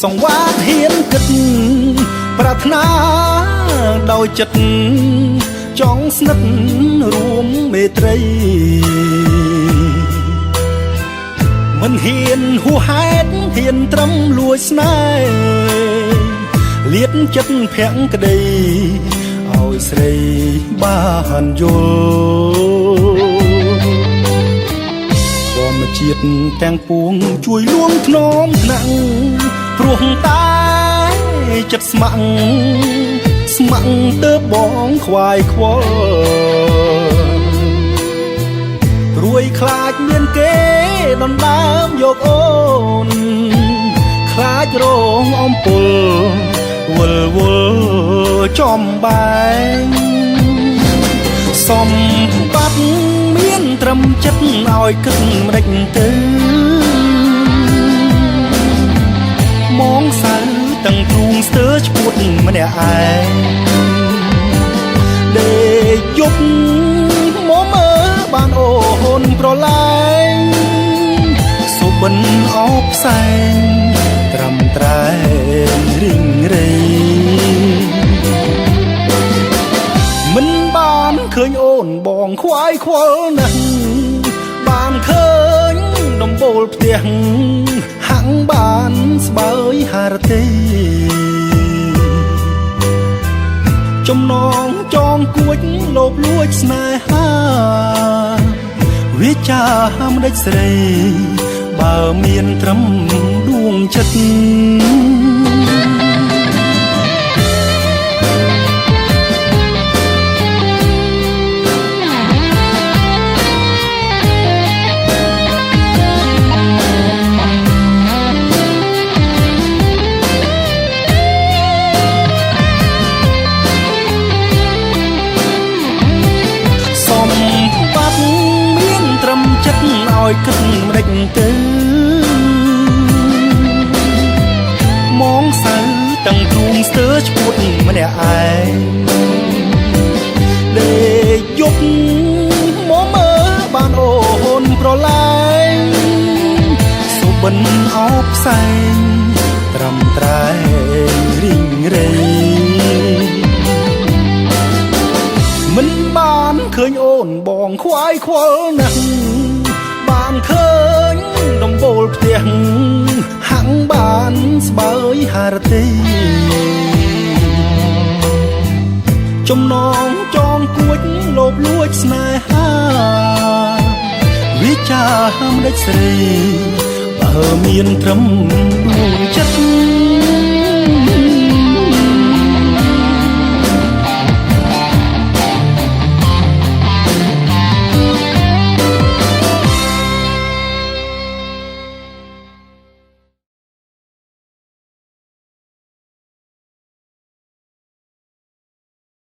សង្វាតហ៊ានគិតប្រាថ្នាដោយចិត្តចង់ស្និទ្ធរួមមេត្រីមិនហ៊ានហួសហេតុហ៊ានត្រឹមលួចស្នេហ៍លៀតចិត្តភក្តីឲ្យស្រីបានយល់ធម្មជាតិទាំងពួងជួយលួងធ្នមថ្នាក់ព្រោះតែចិត្តស្ម័គ្រទៅបងខ្វាយខ្វល់ព្រួយខ្លាចមានគេដណ្ដើមយកអូនខ្លាចរងអំពើវល់ចំបែងសំបត្តិមានត្រឹមចិត្តឲ្យគិតមិនដេចទៅមងសៅទាំងទ្រូងស្ទើឈួតម្នាក់ឯងដេកយប់មកមើលបានអូនប្រឡែងសុបិនអោបផ្សែងត្រឹមត្រែងរីងរៃមិនបានឃើញអូនបងខ្វាយខ្វល់ណាស់បានឃើញដំបូលផ្ទះហាក់បានស្បើយហារទេចំណងចងគួចលោបលួចស្នេហាវាចាមិនដេចស្រីបើមានត្រឹមដួងចិត្តឲ្យគិតមិនដេចទៅមងសៅទាំងទ្រូងស្ទើឈួតម្នាក់ឯងដេកយប់មកមើលបានអូនប្រឡែងសុបិនអោបផ្សែងត្រឹមត្រែងរីងរៃមិនបានឃើញអូនបងខ្វាយខ្វល់ណាស់បានឃើញដំបូលផ្ទះហាក់បានស្បើយហារទេចំណងចងគួចលោបលួចស្នេហាវាចាមិនដេចស្រីបើមានត្រឹមដួងចិត្ត